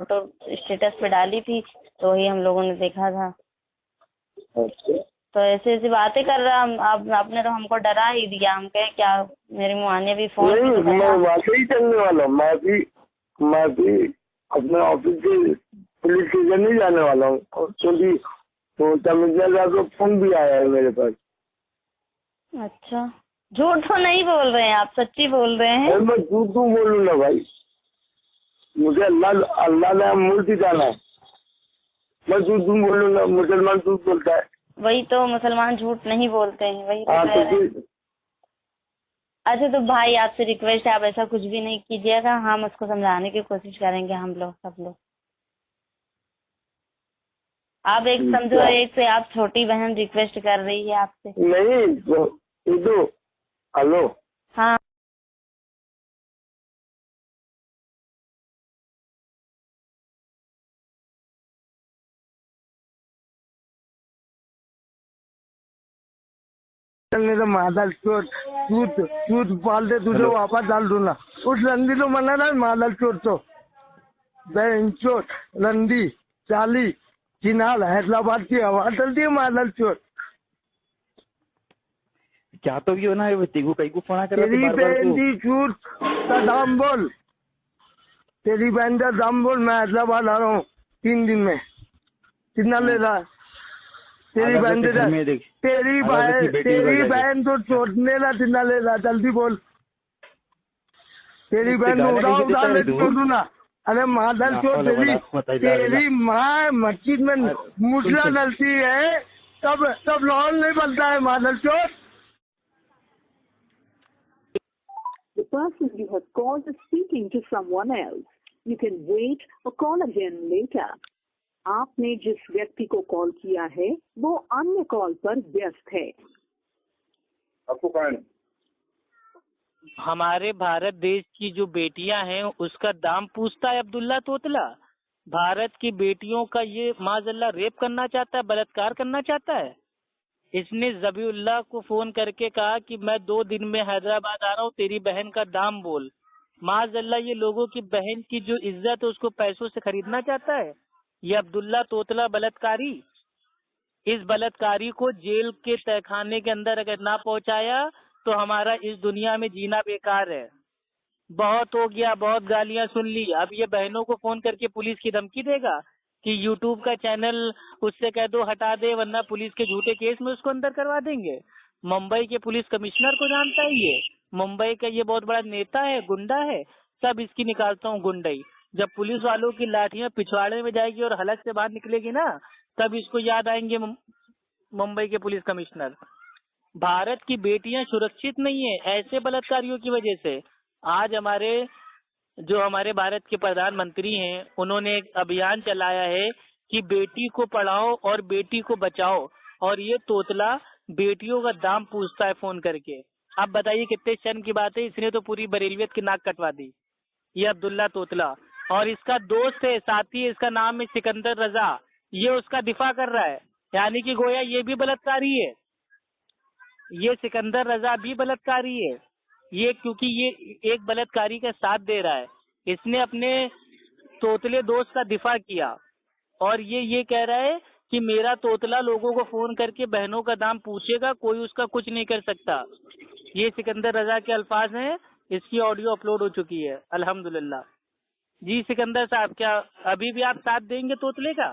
Photo status पे डाली थी, तो वही हम लोगों ने देखा था। अच्छा, तो ऐसे ऐसी बातें कर रहा, आपने तो हमको डरा ही दिया। हम कहे क्या, मेरी मुआ ने भी फोन नहीं किया मैं था। वहाँ से ही चलने वाला हूँ। मैं भी अपने ऑफिस से पुलिस स्टेशन नहीं जाने वाला हूँ, क्योंकि तो तमिलनाडु का फोन भी आया है मेरे पास। अच्छा, झूठ तो नहीं बोल रहे हैं आप, सच्ची बोल रहे हैं? मैं झूठ क्यों बोलूँ ना भाई, मुझे अल्लाह ने मूर्ति जाना है, मैं झूठ क्यों बोलूँ ना, मुसलमान झूठ बोलता है। वही तो, मुसलमान झूठ नहीं बोलते हैं, वही तो हाँ कह तो रहे हैं। अच्छा तो भाई आपसे रिक्वेस्ट है, आप ऐसा कुछ भी नहीं कीजिएगा, हम उसको समझाने की कोशिश करेंगे, हम लोग सब लोग। आप एक समझो, क्या? एक से आप छोटी बहन रिक्वेस्ट कर रही है आपसे। नहीं तो हेलो, हाँ। चलने तो मादल चोर चूत चूत पाल दे, तुझे वापस डाल दूंगा। उस रंडी तो मना ना मादल चोर तो बहन चोर रंडी चाली चिनाल हैदराबाद की हवा चलती है मादल चोर। क्या तो भी हो ना, तेगू कई को फोन कर तेरी बार बहन की चूत का दाम बोल, तेरी बहन का दाम बोल, मैं हैदराबाद आ रहा हूँ 3 दिन में, कितना ले रहा? तेरी बहन घर में देख, तेरी बहन तो छोड़ने ला, कितना ले रहा जल्दी बोल। तेरी बहन को उड़ा ले छोड़ दूँ ना। अरे मादल चोर, तेरी माँ मस्जिद में मुसला डलती है, तब लॉन नहीं बनता है मादल चोर। The person you have called is speaking to someone else. You can wait or call again later. आपने जिस व्यक्ति को कॉल किया है वो अन्य कॉल पर व्यस्त है। आपको कहाँ है? हमारे भारत देश की जो बेटियां हैं उसका दाम पूछता है अब्दुल्ला तोतला। भारत की बेटियों का ये माजल्ला रेप करना चाहता है, बलात्कार करना चाहता है। इसने जबीउल्लाह को फोन करके कहा कि मैं 2 दिन में हैदराबाद आ रहा हूँ, तेरी बहन का दाम बोल। माजल्ला ये लोगों की बहन की जो इज्जत है उसको पैसों से खरीदना चाहता है। ये अब्दुल्ला तोतला बलात्कारी, इस बलात्कारी को जेल के तहखाने के अंदर अगर ना पहुंचाया तो हमारा इस दुनिया में जीना बेकार है। बहुत हो गया, बहुत गालियां सुन ली, अब ये बहनों को फोन करके पुलिस की धमकी देगा कि यूट्यूब का चैनल उससे कह दो हटा दे, वरना पुलिस के झूठे केस में उसको अंदर करवा देंगे। मुंबई के पुलिस कमिश्नर को जानता है ये, मुंबई का ये बहुत बड़ा नेता है, गुंडा है, सब इसकी निकालता हूँ गुंडई। जब पुलिस वालों की लाठियां पिछवाड़े में जाएगी और हलक से बाहर निकलेगी ना, तब इसको याद आएंगे मुंबई के पुलिस कमिश्नर। भारत की बेटियां सुरक्षित नहीं है ऐसे बलात्कारियों की वजह से। आज हमारे भारत के प्रधानमंत्री हैं, उन्होंने एक अभियान चलाया है कि बेटी को पढ़ाओ और बेटी को बचाओ, और ये तोतला बेटियों का दाम पूछता है फोन करके। आप बताइए कितने शर्म की बात है, इसने तो पूरी बरेलियत की नाक कटवा दी, ये अब्दुल्ला तोतला। और इसका दोस्त है, साथी है, इसका नाम है सिकंदर रजा, ये उसका दिफा कर रहा है, यानी कि गोया ये भी बलात्कारी है, ये सिकंदर रजा भी बलात्कारी है। ये क्योंकि ये एक बलात्कारी का साथ दे रहा है, इसने अपने तोतले दोस्त का दिफा किया, और ये कह रहा है कि मेरा तोतला लोगों को फोन करके बहनों का दाम पूछेगा, कोई उसका कुछ नहीं कर सकता। ये सिकंदर रजा के अल्फाज हैं, इसकी ऑडियो अपलोड हो चुकी है अल्हम्दुलिल्लाह। जी सिकंदर साहब, क्या अभी भी आप साथ देंगे तोतले का?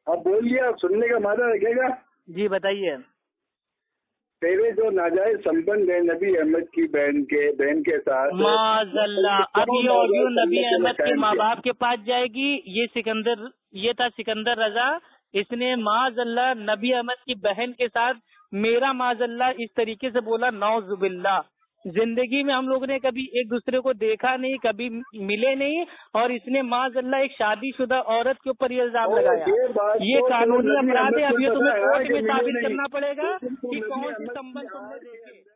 आप बोलिए, सुनने का मजा रखेगा। जी बताइए। तेरे जो नाजायज संबंध है नबी अहमद की बहन के साथ, माज़ल्ला, अब ये ऑडियो नबी अहमद के माँ बाप के पास जाएगी। ये था सिकंदर रजा, इसने माज़ल्ला नबी अहमद की बहन के साथ मेरा माज़ल्ला इस तरीके से बोला, नौजुबिल्ला। जिंदगी में हम लोगों ने कभी एक दूसरे को देखा नहीं, कभी मिले नहीं, और इसने माज़ल्ला एक शादीशुदा औरत के ऊपर ये इल्जाम लगाया। ये कानूनी अपराध है। अब ये तुम्हें कोर्ट में साबित करना पड़ेगा कि कौन से संबंध तुमने देखे।